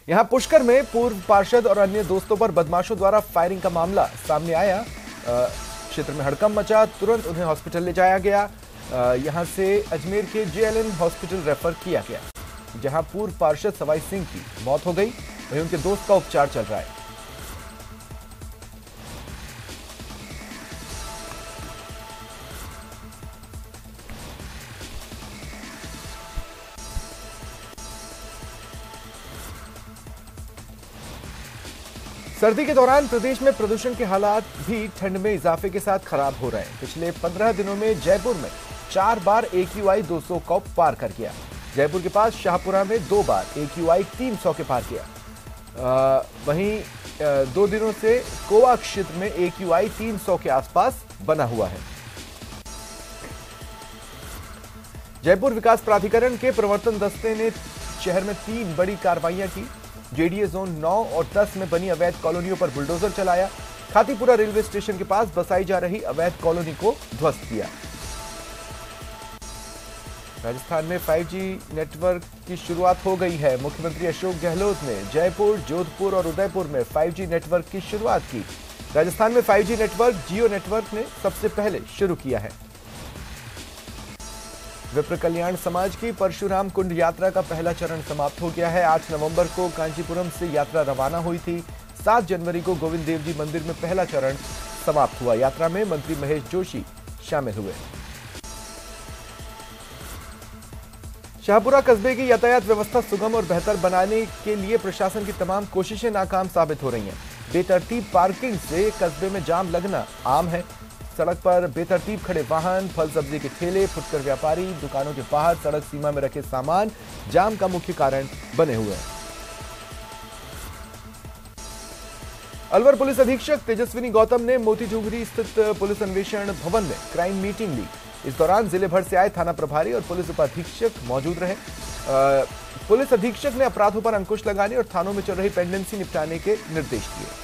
यहां पुष्कर में पूर्व पार्षद और अन्य दोस्तों पर बदमाशों द्वारा फायरिंग का मामला सामने आया। क्षेत्र में हड़कंप मचा, तुरंत उन्हें हॉस्पिटल ले जाया गया। यहां से अजमेर के JLN हॉस्पिटल रेफर किया गया, जहां पूर्व पार्षद सवाई सिंह की मौत हो गई, वहीं उनके दोस्त का उपचार चल रहा है। सर्दी के दौरान प्रदेश में प्रदूषण के हालात भी ठंड में इजाफे के साथ खराब हो रहे हैं। पिछले 15 दिनों में जयपुर में 4 बार AQI 200 को पार कर गया। जयपुर के पास शाहपुरा में 2 बार AQI 300 के पार किया। वहीं 2 दिनों से कोवा क्षेत्र में AQI 300 के आसपास बना हुआ है। जयपुर विकास प्राधिकरण के प्रवर्तन दस्ते ने शहर में 3 बड़ी कार्रवाइयां की। JDA जोन 9 और 10 में बनी अवैध कॉलोनियों पर बुलडोजर चलाया। खातीपुरा रेलवे स्टेशन के पास बसाई जा रही अवैध कॉलोनी को ध्वस्त किया। राजस्थान में 5G नेटवर्क की शुरुआत हो गई है। मुख्यमंत्री अशोक गहलोत ने जयपुर, जोधपुर और उदयपुर में 5G नेटवर्क की शुरुआत की। राजस्थान में 5G नेटवर्क जियो नेटवर्क ने सबसे पहले शुरू किया है। विप्र कल्याण समाज की परशुराम कुंड यात्रा का पहला चरण समाप्त हो गया है। 8 नवंबर को कांचीपुरम से यात्रा रवाना हुई थी। 7 जनवरी को गोविंद देव जी मंदिर में पहला चरण समाप्त हुआ। यात्रा में मंत्री महेश जोशी शामिल हुए। शाहपुरा कस्बे की यातायात व्यवस्था सुगम और बेहतर बनाने के लिए प्रशासन की तमाम कोशिशें नाकाम साबित हो रही हैं। बेतरतीब पार्किंग से कस्बे में जाम लगना आम है। सड़क पर बेतरतीब खड़े वाहन, फल सब्जी के ठेले, फुटकर व्यापारी, दुकानों के बाहर सड़क सीमा में रखे सामान जाम का मुख्य कारण बने हुए हैं। अलवर पुलिस अधीक्षक तेजस्विनी गौतम ने मोतीजूगरी स्थित पुलिस अन्वेषण भवन में क्राइम मीटिंग ली। इस दौरान जिले भर से आए थाना प्रभारी और पुलिस उपाधीक्षक मौजूद रहे। पुलिस अधीक्षक ने अपराधों पर अंकुश लगाने और थानों में चल रही पेंडेंसी निपटाने के निर्देश दिए।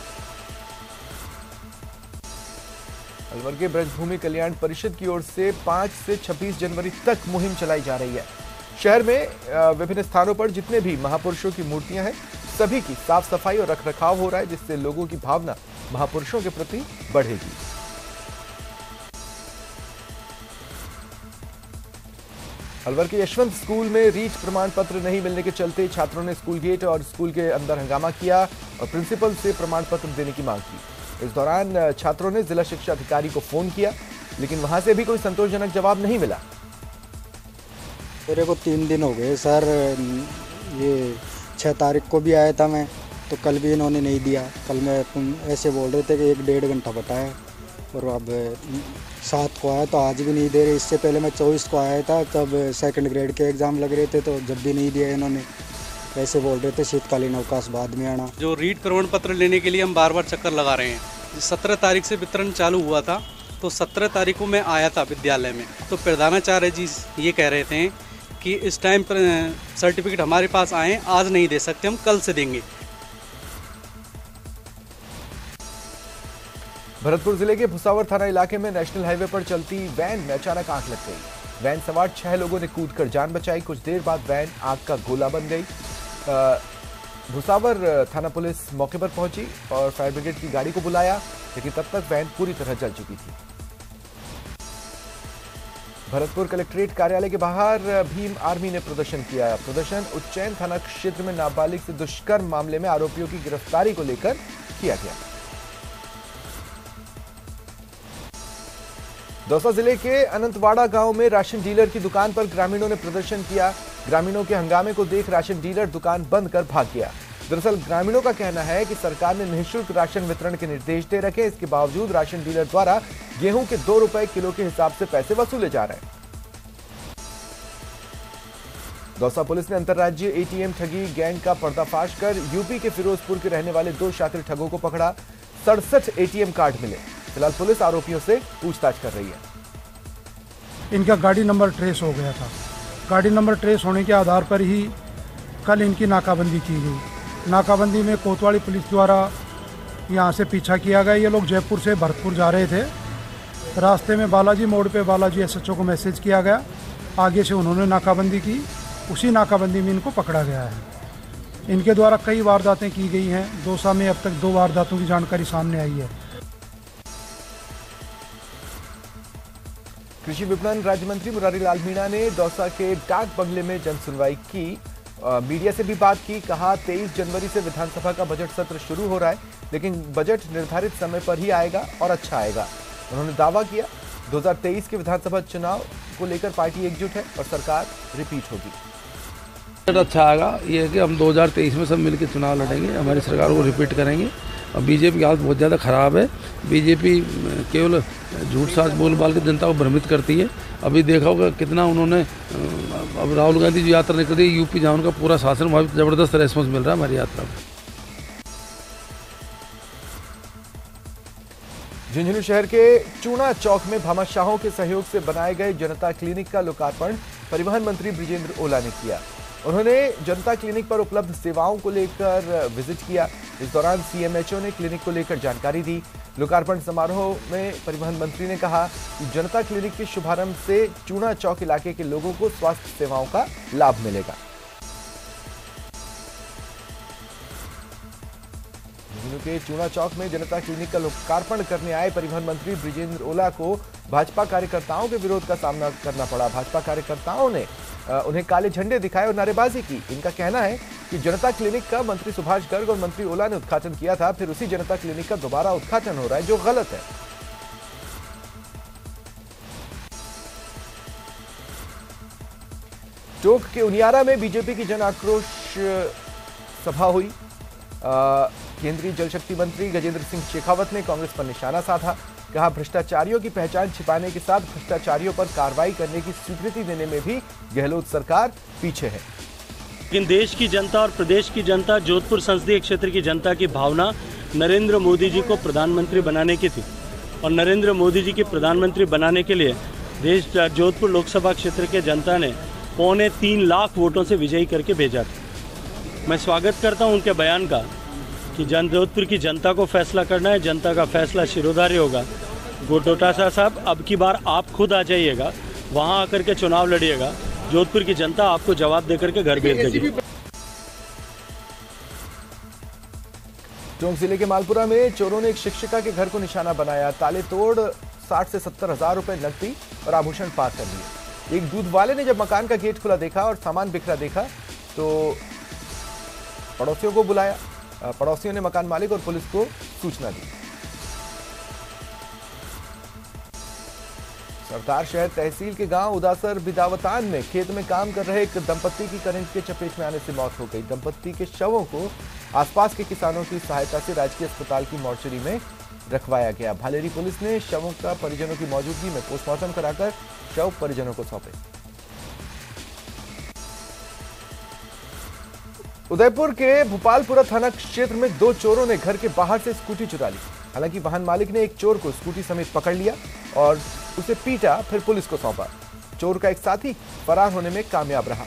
अलवर के ब्रजभूमि कल्याण परिषद की ओर से 5 से 26 जनवरी तक मुहिम चलाई जा रही है। शहर में विभिन्न स्थानों पर जितने भी महापुरुषों की मूर्तियां हैं, सभी की साफ सफाई और रखरखाव हो रहा है, जिससे लोगों की भावना महापुरुषों के प्रति बढ़ेगी। अलवर के यशवंत स्कूल में रीट प्रमाण पत्र नहीं मिलने के चलते छात्रों ने स्कूल गेट और स्कूल के अंदर हंगामा किया और प्रिंसिपल से प्रमाण पत्र देने की मांग की। इस दौरान छात्रों ने जिला शिक्षा अधिकारी को फोन किया, लेकिन वहां से भी कोई संतोषजनक जवाब नहीं मिला। मेरे को 3 दिन हो गए सर, ये 6 तारीख को भी आया था मैं, तो कल भी इन्होंने नहीं दिया। कल मैं ऐसे बोल रहे थे कि 1-1.5 घंटा बताया, और अब 7 को आया तो आज भी नहीं दे रहे। इससे पहले मैं 24 को आया था, तब 2nd ग्रेड के एग्ज़ाम लग रहे थे, तो जब भी नहीं दिया इन्होंने। ऐसे बोल रहे थे शीतकालीन अवकाश बाद में आना। जो रीट प्रमाण पत्र लेने के लिए हम बार बार चक्कर लगा रहे हैं। 17 तारीख से वितरण चालू हुआ था, तो 17 तारीख को मैं आया था विद्यालय में, तो प्रधानाचार्य जी ये कह रहे थे कि इस टाइम पर सर्टिफिकेट हमारे पास आए, आज नहीं दे सकते, हम कल से देंगे। भरतपुर जिले के भुसावर थाना इलाके में नेशनल हाईवे पर चलती वैन में अचानक आग लग गई। वैन सवार 6 लोगों ने कूदकर जान बचाई। कुछ देर बाद वैन आग का गोला बन गई। भुसावर थाना पुलिस मौके पर पहुंची और फायर ब्रिगेड की गाड़ी को बुलाया, लेकिन तब तक वैन पूरी तरह जल चुकी थी। भरतपुर कलेक्ट्रेट कार्यालय के बाहर भीम आर्मी ने प्रदर्शन किया। प्रदर्शन उज्जैन थाना क्षेत्र में नाबालिग से दुष्कर्म मामले में आरोपियों की गिरफ्तारी को लेकर किया गया। दौसा जिले के अनंतवाड़ा गांव में राशन डीलर की दुकान पर ग्रामीणों ने प्रदर्शन किया। ग्रामीणों के हंगामे को देख राशन डीलर दुकान बंद कर भाग गया। दरअसल ग्रामीणों का कहना है कि सरकार ने निःशुल्क राशन वितरण के निर्देश दे रखे, इसके बावजूद राशन डीलर द्वारा गेहूं के 2 रुपए किलो के हिसाब से पैसे वसूले जा रहे हैं। दौसा पुलिस ने अंतर्राज्यीय ATM ठगी गैंग का पर्दाफाश कर यूपी के फिरोजपुर के रहने वाले 2 शातिर ठगों को पकड़ा। 67 ATM कार्ड मिले। फिलहाल पुलिस आरोपियों से पूछताछ कर रही है। इनका गाड़ी नंबर ट्रेस हो गया था। गाड़ी नंबर ट्रेस होने के आधार पर ही कल इनकी नाकाबंदी की गई। नाकाबंदी में कोतवाली पुलिस द्वारा यहाँ से पीछा किया गया। ये लोग जयपुर से भरतपुर जा रहे थे। रास्ते में बालाजी मोड़ पे बालाजी SHO को मैसेज किया गया। आगे से उन्होंने नाकाबंदी की। उसी नाकाबंदी में इनको पकड़ा गया है। इनके द्वारा कई वारदातें की गई हैं। दौसा में अब तक 2 वारदातों की जानकारी सामने आई है। कृषि विपणन राज्य मंत्री मुरारी लाल मीणा ने दौसा के डाक बंगले में जन सुनवाई की। मीडिया से भी बात की। कहा 23 जनवरी से विधानसभा का बजट सत्र शुरू हो रहा है, लेकिन बजट निर्धारित समय पर ही आएगा और अच्छा आएगा। उन्होंने दावा किया 2023 के विधानसभा चुनाव को लेकर पार्टी एकजुट है और सरकार रिपीट होगी। अच्छा आएगा। ये है कि हम 2023 में सब मिलकर चुनाव लड़ेंगे, हमारी सरकार को रिपीट करेंगे। और बीजेपी की हालत बहुत ज़्यादा ख़राब है। बीजेपी केवल झूठ साच बोल बाल के जनता को भ्रमित करती है। अभी देखा होगा कितना उन्होंने, अब राहुल गांधी जी यात्रा निकल रही है यूपी, जहाँ उनका पूरा शासन, वहाँ ज़बरदस्त रेस्पॉन्स मिल रहा है हमारी यात्रा को। झुंझुनू शहर के चूना चौक में भामाशाहों के सहयोग से बनाए गए जनता क्लिनिक का लोकार्पण परिवहन मंत्री ब्रिजेंद्र ओला ने किया। उन्होंने जनता क्लिनिक पर उपलब्ध सेवाओं को लेकर विजिट किया। इस दौरान सीएमएचओ ने क्लिनिक को लेकर जानकारी दी। लोकार्पण समारोह में परिवहन मंत्री ने कहा कि जनता क्लिनिक के शुभारंभ से चूना चौक इलाके के लोगों को स्वास्थ्य सेवाओं का लाभ मिलेगा। झुंझुनू के चूना चौक में जनता क्लिनिक का लोकार्पण करने आए परिवहन मंत्री ब्रिजेंद्र ओला को भाजपा कार्यकर्ताओं के विरोध का सामना करना पड़ा। भाजपा कार्यकर्ताओं ने उन्हें काले झंडे दिखाए और नारेबाजी की। इनका कहना है कि जनता क्लिनिक का मंत्री सुभाष गर्ग और मंत्री ओला ने उद्घाटन किया था, फिर उसी जनता क्लिनिक का दोबारा उद्घाटन हो रहा है, जो गलत है। टोंक के उनियारा में बीजेपी की जन आक्रोश सभा हुई। केंद्रीय जल शक्ति मंत्री गजेंद्र सिंह शेखावत ने कांग्रेस पर निशाना साधा। कहा भ्रष्टाचारियों की पहचान छिपाने के साथ भ्रष्टाचारियों पर कार्रवाई करने की स्वीकृति देने में भी गहलोत सरकार पीछे है। लेकिन देश की जनता और प्रदेश की जनता, जोधपुर संसदीय क्षेत्र की जनता की भावना नरेंद्र मोदी जी को प्रधानमंत्री बनाने की थी और नरेंद्र मोदी जी की प्रधानमंत्री बनाने के लिए देश जोधपुर लोकसभा क्षेत्र के जनता ने 3.25 लाख वोटों से विजयी करके भेजा था। मैं स्वागत करता हूं उनके बयान का कि जोधपुर की जनता को फैसला करना है, जनता का फैसला शिरोधार्य होगा। गोटोटासा साहब, अब की बार आप खुद आ जाइएगा, वहां आकर के चुनाव लड़िएगा। जोधपुर की जनता आपको जवाब देकर के घर भेज देगी। टोंक जिले के मालपुरा में चोरों ने एक शिक्षिका के घर को निशाना बनाया। ताले तोड़ 60 से 70 हजार रुपए नकदी और आभूषण पार कर लिए। एक दूध वाले ने जब मकान का गेट खुला देखा और सामान बिखरा देखा तो पड़ोसियों को बुलाया। पड़ोसियों ने मकान मालिक और पुलिस को सूचना दी। सरदार शहर तहसील के गांव उदासर बिदावतान में खेत में काम कर रहे एक दंपत्ति की करंट के चपेट में आने से मौत हो गई। दंपत्ति के शवों को आसपास के किसानों की सहायता से राजकीय अस्पताल की मोर्चरी में रखवाया गया। भालेरी पुलिस ने शवों का परिजनों की मौजूदगी में पोस्टमार्टम कराकर शव परिजनों को सौंपे। उदयपुर के भोपालपुरा थाना क्षेत्र में 2 चोरों ने घर के बाहर से स्कूटी चुरा ली। हालांकि वाहन मालिक ने एक चोर को स्कूटी समेत पकड़ लिया और उसे पीटा, फिर पुलिस को सौंपा। चोर का एक साथी फरार होने में कामयाब रहा।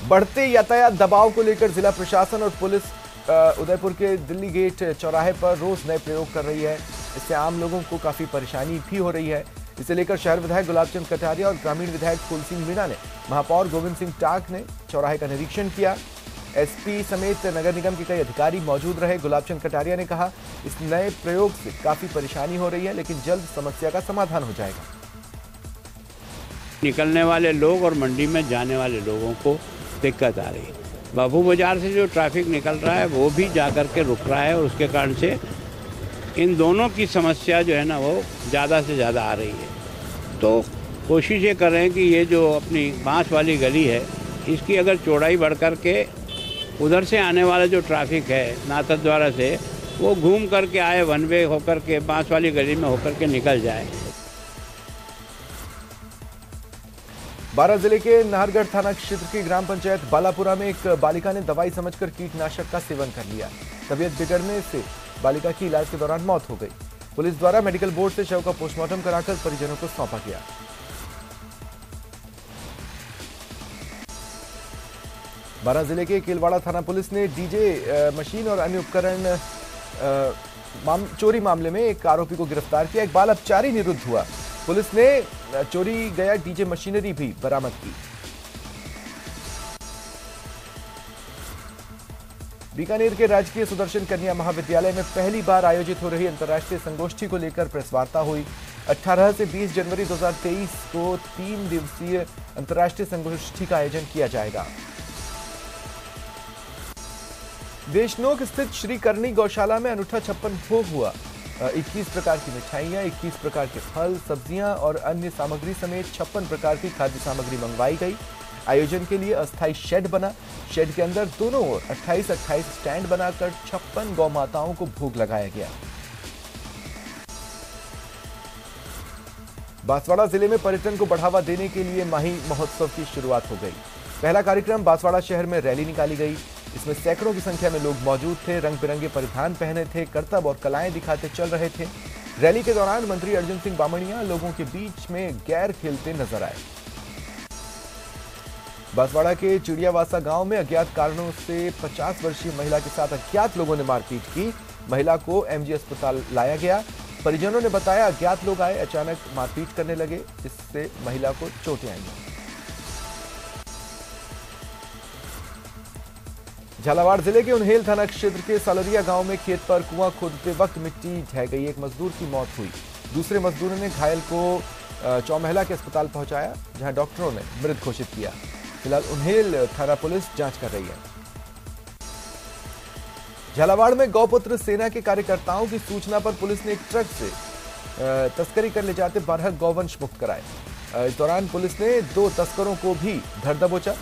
बढ़ते यातायात दबाव को लेकर जिला प्रशासन और पुलिस उदयपुर के दिल्ली गेट चौराहे पर रोज नए प्रयोग कर रही है। इससे आम लोगों को काफी परेशानी भी हो रही है। इसे लेकर शहर विधायक गुलाबचंद कटारिया और ग्रामीण विधायक फूल सिंह मीणा ने महापौर गोविंद सिंह टाक ने चौराहे का निरीक्षण किया। एसपी समेत नगर निगम के कई अधिकारी मौजूद रहे। गुलाबचंद कटारिया ने कहा इस नए प्रयोग से काफी परेशानी हो रही है, लेकिन जल्द समस्या का समाधान हो जाएगा। निकलने वाले लोग और मंडी में जाने वाले लोगों को दिक्कत आ रही है। बाबू बाजार से जो ट्रैफिक निकल रहा है वो भी जा कर के रुक रहा है और उसके कारण से इन दोनों की समस्या जो है ना वो ज़्यादा से ज़्यादा आ रही है। तो कोशिश ये कर रहे हैं कि ये जो अपनी बांस वाली गली है इसकी अगर चौड़ाई बढ़ कर के उधर से आने वाला जो ट्रैफिक है नाथद द्वारा से वो घूम करके आए, वन वे होकर के बांस वाली गली में होकर के निकल जाए। बारां जिले के नाहरगढ़ थाना क्षेत्र की ग्राम पंचायत बालापुरा में एक बालिका ने दवाई समझकर कीटनाशक का सेवन कर लिया। तबीयत बिगड़ने से बालिका की इलाज के दौरान मौत हो गई। पुलिस द्वारा मेडिकल बोर्ड से शव का पोस्टमार्टम कराकर परिजनों को सौंपा गया। बारां जिले के केलवाड़ा थाना पुलिस ने डीजे मशीन और अन्य उपकरण चोरी मामले में एक आरोपी को गिरफ्तार किया। एक बाल अपचारी निरुद्ध हुआ। पुलिस ने चोरी गया डीजे मशीनरी भी बरामद की। बीकानेर के राजकीय सुदर्शन कन्या महाविद्यालय में पहली बार आयोजित हो रही अंतर्राष्ट्रीय संगोष्ठी को लेकर प्रेस वार्ता हुई। 18 से 20 जनवरी 2023 को 3 दिवसीय अंतर्राष्ट्रीय संगोष्ठी का आयोजन किया जाएगा। देशनोक स्थित श्री करनी गौशाला में अनूठा छप्पन भोग हुआ। 21 प्रकार की मिठाइयां, 21 प्रकार के फल, सब्जियां और अन्य सामग्री समेत 56 प्रकार की खाद्य सामग्री मंगवाई गई। आयोजन के लिए अस्थायी शेड बना। शेड के अंदर दोनों ओर 28-28 स्टैंड बनाकर 56 गौ माताओं को भोग लगाया गया। बांसवाड़ा जिले में पर्यटन को बढ़ावा देने के लिए माही महोत्सव की शुरुआत हो गई। पहला कार्यक्रम बांसवाड़ा शहर में रैली निकाली गई। इसमें सैकड़ों की संख्या में लोग मौजूद थे, रंग बिरंगे परिधान पहने थे, करतब और कलाएं दिखाते चल रहे थे। रैली के दौरान मंत्री अर्जुन सिंह बामणिया लोगों के बीच में गैर खेलते नजर आए। बांसवाड़ा के चिड़ियावासा गांव में अज्ञात कारणों से 50 वर्षीय महिला के साथ अज्ञात लोगों ने मारपीट की। महिला को एमजी अस्पताल लाया गया। परिजनों ने बताया अज्ञात लोग आए, अचानक मारपीट करने लगे, इससे महिला को चोटें आई। झालावाड़ जिले के उन्हेल थाना क्षेत्र के सालरिया गांव में खेत पर कुआं खोदते वक्त मिट्टी ढह गई। एक मजदूर की मौत हुई। दूसरे मजदूरों ने घायल को चौमहला के अस्पताल पहुंचाया, जहां डॉक्टरों ने मृत घोषित किया। फिलहाल उन्हेल थाना पुलिस जांच कर रही है। झालावाड़ में गौपुत्र सेना के कार्यकर्ताओं की सूचना पर पुलिस ने एक ट्रक से तस्करी कर ले जाते 12 गौवंश मुक्त कराए। इस दौरान पुलिस ने 2 तस्करों को भी धर दबोचा।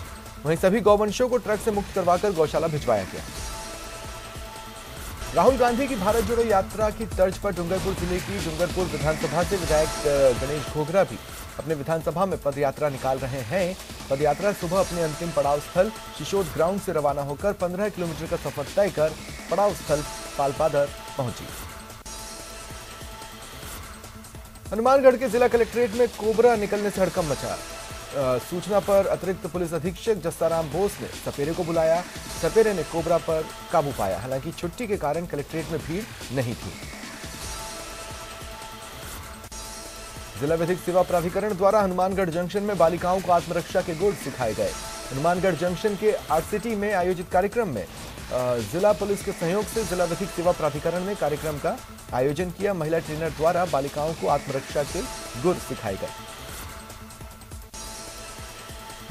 वहीं सभी गौवंशों को ट्रक से मुक्त करवाकर गौशाला भिजवाया गया। राहुल गांधी की भारत जोड़ो यात्रा की तर्ज पर डूंगरपुर जिले की डूंगरपुर विधानसभा से विधायक गणेश घोगरा भी अपने विधानसभा में पदयात्रा निकाल रहे हैं। पदयात्रा सुबह अपने अंतिम पड़ाव स्थल शिशोद ग्राउंड से रवाना होकर 15 किलोमीटर का सफर तय कर पड़ाव स्थल पालपादर पहुंची। हनुमानगढ़ के जिला कलेक्ट्रेट में कोबरा निकलने से हड़कंप मचा। सूचना पर अतिरिक्त पुलिस अधीक्षक जस्साराम बोस ने सपेरे को बुलाया। सपेरे ने कोबरा पर काबू पाया। हालांकि छुट्टी के कारण कलेक्ट्रेट में भीड़ नहीं थी। जिला विधिक सेवा प्राधिकरण द्वारा हनुमानगढ़ जंक्शन में बालिकाओं को आत्मरक्षा के गुर सिखाए गए। हनुमानगढ़ जंक्शन के आर्ट सिटी में आयोजित कार्यक्रम में जिला पुलिस के सहयोग से जिला विधिक सेवा प्राधिकरण ने कार्यक्रम का आयोजन किया। महिला ट्रेनर द्वारा बालिकाओं को आत्मरक्षा के गुर सिखाए गए।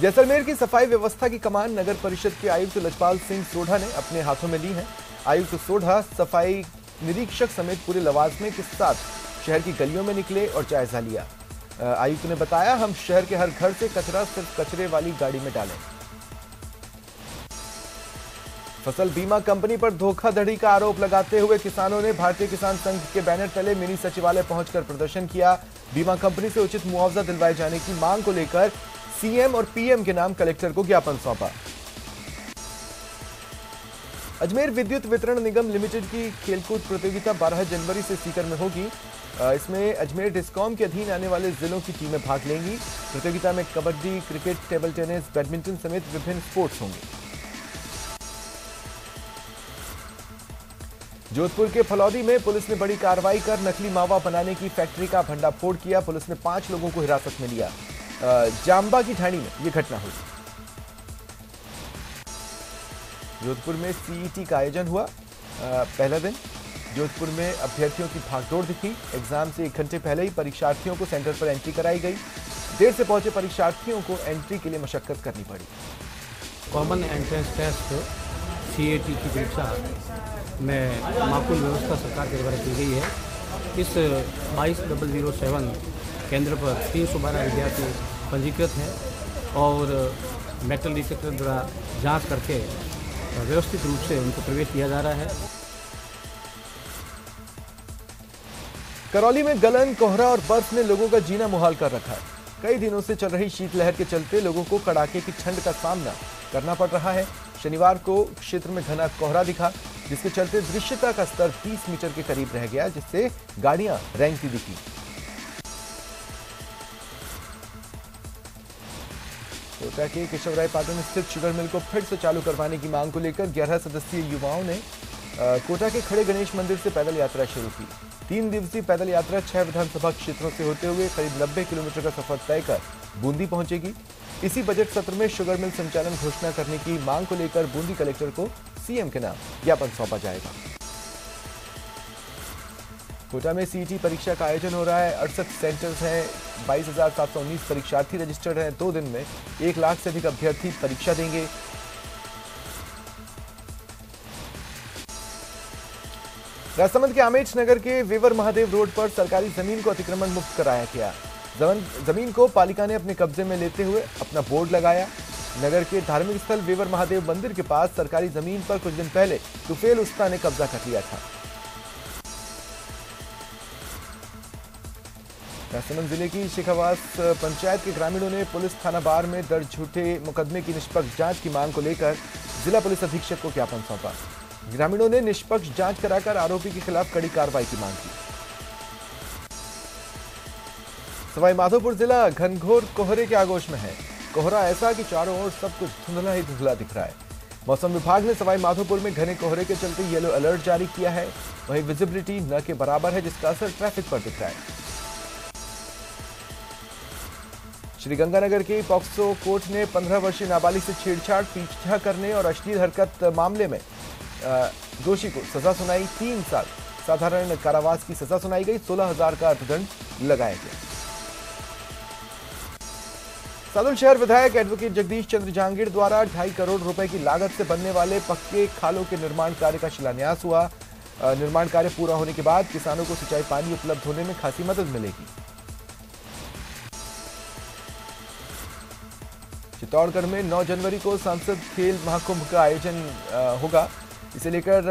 जैसलमेर की सफाई व्यवस्था की कमान नगर परिषद के आयुक्त लजपाल सिंह सोढ़ा ने अपने हाथों में ली है। आयुक्त सोढ़ा सफाई निरीक्षक समेत पूरे लवाजमे के साथ शहर की गलियों में निकले और जायजा लिया। आयुक्त ने बताया, हम शहर के हर घर से कचरा सिर्फ कचरे वाली गाड़ी में डालें। फसल बीमा कंपनी पर धोखाधड़ी का आरोप लगाते हुए किसानों ने भारतीय किसान संघ के बैनर तले मिनी सचिवालय पहुंचकर प्रदर्शन किया। बीमा कंपनी से उचित मुआवजा दिलवाए जाने की मांग को लेकर सीएम और पीएम के नाम कलेक्टर को ज्ञापन सौंपा। अजमेर विद्युत वितरण निगम लिमिटेड की खेलकूद प्रतियोगिता 12 जनवरी से सीकर में होगी। इसमें अजमेर डिस्कॉम के अधीन आने वाले जिलों की टीमें भाग लेंगी। प्रतियोगिता में kabaddi, cricket, table tennis, badminton समेत विभिन्न स्पोर्ट्स होंगे। जोधपुर के फलौदी में पुलिस ने बड़ी कार्रवाई कर नकली मावा बनाने की फैक्ट्री का भंडाफोड़ किया। पुलिस ने 5 लोगों को हिरासत में लिया। जाम्बा की ढाणी में यह घटना हुई। जोधपुर में सीईटी का आयोजन हुआ। पहला दिन जोधपुर में अभ्यर्थियों की भागदौड़ दिखी। एग्जाम से 1 घंटे पहले ही परीक्षार्थियों को सेंटर पर एंट्री कराई गई। देर से पहुंचे परीक्षार्थियों को एंट्री के लिए मशक्कत करनी पड़ी। कॉमन एंट्रेंस टेस्ट सीईटी की परीक्षा में माकूल व्यवस्था सरकार के द्वारा की गई है। इस 22,007 केंद्र पर 312 विद्यार्थी पंजीकृत हैं और मेटल डिटेक्टर द्वारा जांच करके व्यवस्थित रूप से उनको प्रवेश दिया जा रहा है। करौली में गलन, कोहरा और बर्फ ने लोगों का जीना मुहाल कर रखा है। कई दिनों से चल रही शीतलहर के चलते लोगों को कड़ाके की ठंड का सामना करना पड़ रहा है। शनिवार को क्षेत्र में घना कोहरा दिखा, जिसके चलते दृश्यता का स्तर 30 मीटर के करीब रह गया, जिससे गाड़ियां रेंगती दिखी। कोटा के केशवरायपाटन स्थित शुगर मिल को फिर से चालू करवाने की मांग को लेकर 11 सदस्यीय युवाओं ने कोटा के खड़े गणेश मंदिर से पैदल यात्रा शुरू की। 3 दिवसीय पैदल यात्रा 6 विधानसभा क्षेत्रों से होते हुए करीब 90 किलोमीटर का सफर तय कर बूंदी पहुंचेगी। इसी बजट सत्र में शुगर मिल संचालन घोषणा करने की मांग को लेकर बूंदी कलेक्टर को सीएम के नाम ज्ञापन सौंपा जाएगा। कोटा में सीईटी परीक्षा का आयोजन हो रहा है। 68 सेंटर्स हैं, 22,719 परीक्षार्थी रजिस्टर्ड हैं। 2 दिन में 1 लाख से अधिक अभ्यर्थी परीक्षा देंगे। राजसमंद के आमेच नगर के वेवर महादेव रोड पर सरकारी जमीन को अतिक्रमण मुक्त कराया गया। जमीन को पालिका ने अपने कब्जे में लेते हुए अपना बोर्ड लगाया। नगर के धार्मिक स्थल वेवर महादेव मंदिर के पास सरकारी जमीन पर कुछ दिन पहले तुफेल उस्ता ने कब्जा कर लिया था। राजसमंद जिले की शेखावास पंचायत के ग्रामीणों ने पुलिस थाना बार में दर्ज झूठे मुकदमे की निष्पक्ष जांच की मांग को लेकर जिला पुलिस अधीक्षक को ज्ञापन सौंपा। ग्रामीणों ने निष्पक्ष जांच कराकर आरोपी के खिलाफ कड़ी कार्रवाई की मांग की। सवाई माधोपुर जिला घनघोर कोहरे के आगोश में है। कोहरा ऐसा कि चारों ओर सब कुछ धुंधला ही धुंधला दिख रहा है। मौसम विभाग ने सवाई माधोपुर में घने कोहरे के चलते येलो अलर्ट जारी किया है। वहीं विजिबिलिटी न के बराबर है, जिसका असर ट्रैफिक पर दिख रहा है। श्रीगंगानगर के पॉक्सो कोर्ट ने 15 वर्षीय नाबालिग से छेड़छाड़, पीछा करने और अश्लील हरकत मामले में दोषी को सजा सुनाई। 3 साल साधारण कारावास की सजा सुनाई गई। 16,000 का अर्थदंड लगाया गया। सादुल शहर विधायक एडवोकेट जगदीश चंद्र जहांगीर द्वारा 2.5 करोड़ रुपए की लागत से बनने वाले पक्के खालों के निर्माण कार्य का शिलान्यास हुआ। निर्माण कार्य पूरा होने के बाद किसानों को सिंचाई पानी उपलब्ध होने में खासी मदद मिलेगी। चित्तौड़गढ़ में 9 जनवरी को सांसद खेल महाकुंभ का आयोजन होगा। इसे लेकर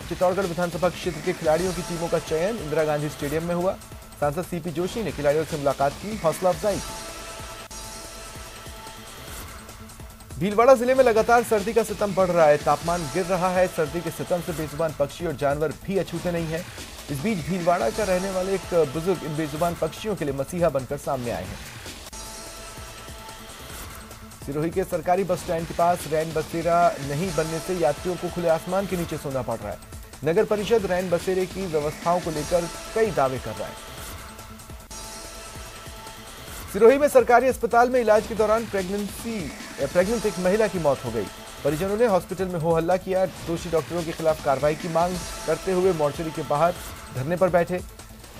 चित्तौड़गढ़ विधानसभा क्षेत्र के खिलाड़ियों की टीमों का चयन इंदिरा गांधी स्टेडियम में हुआ। सांसद सीपी जोशी ने खिलाड़ियों से मुलाकात की, हौसला अफजाई की। भीलवाड़ा जिले में लगातार सर्दी का सितम बढ़ रहा है। तापमान गिर रहा है। सर्दी के सितम से बेजुबान पक्षी और जानवर भी अछूते नहीं है। इस बीच भीलवाड़ा का रहने वाले एक बुजुर्ग इन बेजुबान पक्षियों के लिए मसीहा बनकर सामने आए हैं। सिरोही के सरकारी बस स्टैंड के पास रैन बसेरा नहीं बनने से यात्रियों को खुले आसमान के नीचे सोना पड़ रहा है। नगर परिषद रैन बसेरे की व्यवस्थाओं को लेकर कई दावे कर रहा है। सिरोही में सरकारी अस्पताल में इलाज के दौरान प्रेग्नेंट एक महिला की मौत हो गई। परिजनों ने हॉस्पिटल में हो हल्ला किया। दोषी डॉक्टरों के खिलाफ कार्रवाई की मांग करते हुए मोर्चरी के बाहर धरने पर बैठे।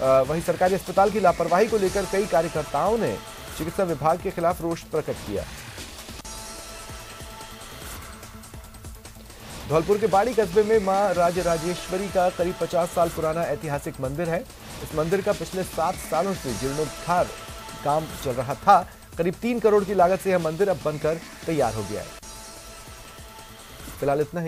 वहीं सरकारी अस्पताल की लापरवाही को लेकर कई कार्यकर्ताओं ने चिकित्सा विभाग के खिलाफ रोष प्रकट किया। धौलपुर के बाड़ी कस्बे में मां राजराजेश्वरी का करीब 50 साल पुराना ऐतिहासिक मंदिर है। इस मंदिर का पिछले 7 सालों से जीर्णोद्धार काम चल रहा था। करीब 3 करोड़ की लागत से यह मंदिर अब बनकर तैयार हो गया है। फिलहाल इतना ही।